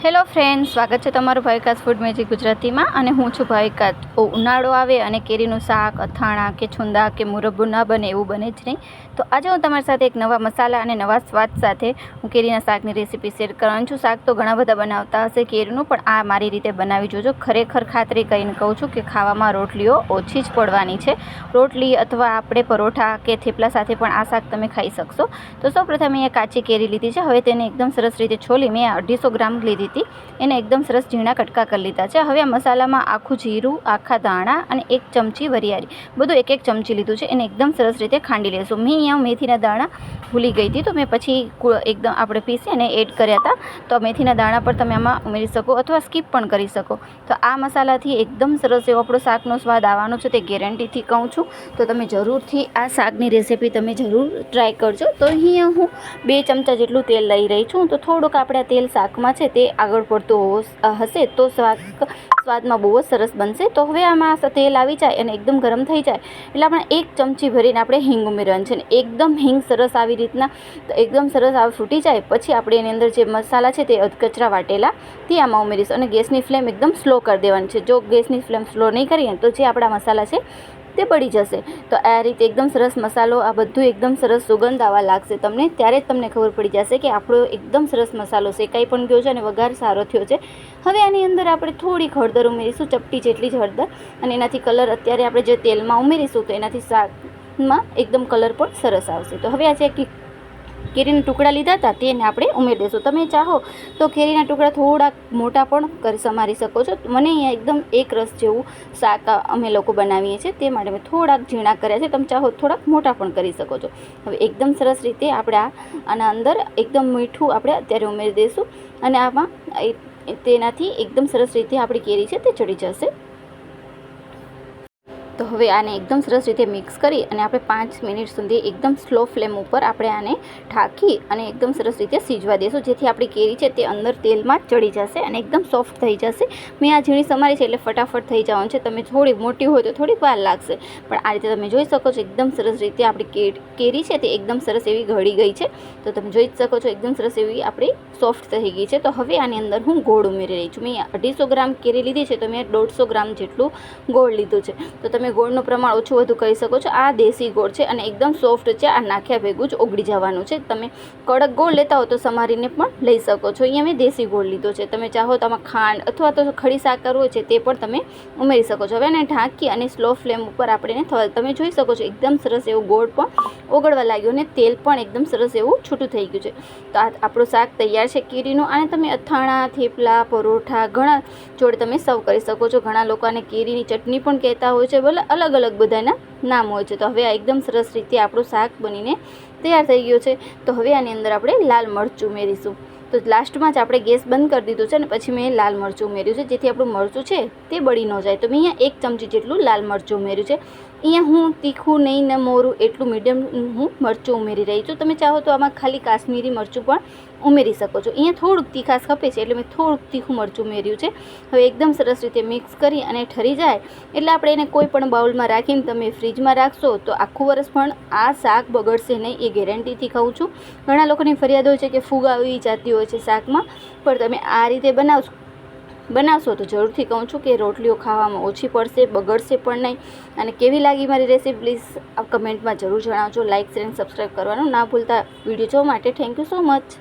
Hello friends, સ્વાગત છે તમારું ભાવિકાસ ફૂડ મેજિક ગુજરાતીમાં. અને હું છું ભાવિકા. ઉનાળો આવે અને કેરીનું શાક, અથાણા કે છુંદા કે મુરબ્બો ના બને એવું બને જ નહીં. તો આજે હું તમારી સાથે એક નવા મસાલા અને નવા સ્વાદ સાથે હું કેરીના શાકની રેસીપી શેર કરવાનું છું. શાક તો ઘણા બધા બનાવતા હશે કેરીનું, પણ આ મારી રીતે બનાવી જોજો. ખરેખર ખાતરી કરીને કહું છું કે ખાવામાં રોટલીઓ ઓછી જ પડવાની છે. રોટલી અથવા આપણે પરોઠા કે થેપલા સાથે પણ આ શાક તમે ખાઈ શકશો. તો સૌપ્રથમ અહીંયા કાચી કેરી લીધી છે. હવે તેને એકદમ સરસ રીતે છોલી મેં 250 ગ્રામ લીધી હતી. એને એકદમ સરસ ઝીણા કટકા કરી લીધા છે. હવે આ મસાલામાં આખું જીરું, આખા ધાણા અને 1 ચમચી વરિયાળી બધું 1 ચમચી લીધું છે. એને એકદમ સરસ રીતે ખાંડી લેશું. મેં અહીંયા મેથીના દાણા ભૂલી ગઈ હતી, તો મેં પછી એકદમ આપણે પીસી અને એડ કર્યા હતા. તો મેથીના દાણા પર તમે આમાં ઉમેરી શકો અથવા સ્કીપ પણ કરી શકો. તો આ મસાલાથી એકદમ સરસ એવો આપણો શાકનો સ્વાદ આવવાનો છે, તે ગેરંટીથી કહું છું. તો તમે જરૂરથી આ શાકની રેસીપી તમે જરૂર ટ્રાય કરજો. તો અહીંયા હું 2 ચમચા જેટલું તેલ લઈ રહી છું. તો થોડુંક આપણે તેલ શાકમાં છે તે આગળ પડતું હશે તો સ્વાદમાં બહુ જ સરસ બનશે. તો હવે આમાં તેલ આવી જાય અને એકદમ ગરમ થઈ જાય એટલે આપણે 1 ચમચી ભરીને આપણે હિંગ ઉમેરવાની છે. ને એકદમ હિંગ સરસ આવી રીતના એકદમ સરસ ફૂટી જાય પછી આપણે એની અંદર જે મસાલા છે તે અધકચરા વાટેલા તે આમાં ઉમેરીશું. અને ગેસની ફ્લેમ એકદમ સ્લો કરી દેવાની છે. જો ગેસની ફ્લેમ સ્લો નહીં કરીએ તો જે આપણા મસાલા છે તે બળી જશે. તો આ રીતે એકદમ સરસ મસાલો આ બધું એકદમ સરસ સુગંધ આવવા લાગશે તમને, ત્યારે જ તમને ખબર પડી જશે કે આપણો એકદમ સરસ મસાલો શેકાઈ પણ ગયો છે અને વઘાર સારો થયો છે. હવે આની અંદર આપણે થોડીક હળદર ઉમેરીશું, ચપટી જેટલી જ હળદર. અને એનાથી કલર અત્યારે આપણે જે તેલમાં ઉમેરીશું તો એનાથી શાકમાં એકદમ કલર પણ સરસ આવશે. તો હવે આ જે કેરીના ટુકડા લીધા હતા તેને આપણે ઉમેરી દઈશું. તમે ચાહો તો કેરીના ટુકડા થોડાક મોટા પણ સમારી શકો છો. મને અહીંયા એકદમ એક રસ જેવું શાક અમે લોકો બનાવીએ છીએ, તે માટે મેં થોડાક ઝીણા કર્યા છે. તમે ચાહો થોડાક મોટા પણ કરી શકો છો. હવે એકદમ સરસ રીતે આપણે આના અંદર એકદમ મીઠું આપણે અત્યારે ઉમેરી દઈશું. અને આમાં તેનાથી એકદમ સરસ રીતે આપણી કેરી છે તે ચડી જશે. તો હવે આને એકદમ સરસ રીતે મિક્સ કરી અને આપણે 5 મિનિટ સુધી એકદમ સ્લો ફ્લેમ ઉપર આપણે આને ઢાંકી અને એકદમ સરસ રીતે સીજવા દઈશું, જેથી આપણી કેરી છે તે અંદર તેલમાં ચડી જશે અને એકદમ સોફ્ટ થઈ જશે. મેં આ ઝીણી સમારી છે એટલે ફટાફટ થઈ જવાનું છે. તમે થોડી મોટી હોય તો થોડીક વાર લાગશે, પણ આ રીતે તમે જોઈ શકો છો એકદમ સરસ રીતે આપણી કેરી છે તે એકદમ સરસ એવી ઘડી ગઈ છે. તો તમે જોઈ શકો છો એકદમ સરસ એવી આપણી સોફ્ટ થઈ ગઈ છે. તો હવે આની અંદર હું ગોળ ઉમેરી રહી છું. મેં 250 ગ્રામ કેરી લીધી છે તો મેં 150 ગ્રામ જેટલું ગોળ લીધું છે. તો તમે ગોળનું પ્રમાણ ઓછું વધુ કરી શકો છો. આ દેશી ગોળ છે અને એકદમ સોફ્ટ છે. આ નાખ્યા ભેગું જ ઓગળી જવાનું છે. તમે કડક ગોળ લેતા હો તો સમારીને પણ લઈ શકો છો. અહીંયા મેં દેશી ગોળ લીધો છે. તમે ચાહો તો આમાં ખાંડ અથવા તો ખડી સાકર હોય છે તે પણ તમે ઉમેરી શકો છો. હવે એને ઢાંકી અને સ્લો ફ્લેમ ઉપર આપણે તમે જોઈ શકો છો એકદમ સરસ એવું ગોળ પણ ઓગળવા લાગ્યું અને તેલ પણ એકદમ સરસ એવું છૂટું થઈ ગયું છે. તો આ આપણું શાક તૈયાર છે કેરીનું. આને તમે અથાણા, થેપલા, પરોઠા ઘણા જોડે તમે સર્વ કરી શકો છો. ઘણા લોકો આને કેરીની ચટણી પણ કહેતા હોય છે, ભલે અલગ અલગ બધાના નામ હોય છે. તો હવે આ એકદમ સરસ રીતે આપણું શાક બનીને તૈયાર થઈ ગયું છે. તો હવે આની અંદર આપણે લાલ મરચું ઉમેરીશું. તો લાસ્ટમાં જ આપણે ગેસ બંધ કરી દીધું છે અને પછી મેં લાલ મરચું ઉમેર્યું છે, જેથી આપણું મરચું છે તે બળી ન જાય. તો મેં અહીંયા 1 ચમચી જેટલું લાલ મરચું ઉમેર્યું છે. અહીંયા હું તીખું નહીં ને મોરું એટલું મીડિયમ હું મરચું ઉમેરી રહી છું. તમે ચાહો તો આમાં ખાલી કાશ્મીરી મરચું પણ ઉમેરી શકો છો. અહીંયા થોડુંક તીખાશ ખપે છે એટલે મેં થોડુંક તીખું મરચું ઉમેર્યું છે. હવે એકદમ સરસ રીતે મિક્સ કરી અને ઠરી જાય એટલે આપણે એને કોઈ પણ બાઉલમાં રાખીને તમે ફ્રીજમાં રાખશો તો આખું વર્ષ પણ આ શાક બગડશે નહીં, એ ગેરંટીથી કહું છું. ઘણા લોકોની ફરિયાદ હોય છે કે ફૂગ આવી જતી હોય છે શાકમાં, પણ તમે આ રીતે બનાવશો તો જરૂરથી કહું છું કે રોટલીઓ ખાવામાં ઓછી પડશે, બગડશે પણ નહીં. અને કેવી લાગી મારી રેસીપી પ્લીઝ કમેન્ટમાં જરૂર જણાવજો. લાઇક, શેર અને સબસ્ક્રાઈબ કરવાનું ના ભૂલતા. વિડીયો જોવા માટે થેન્ક યુ સો મચ.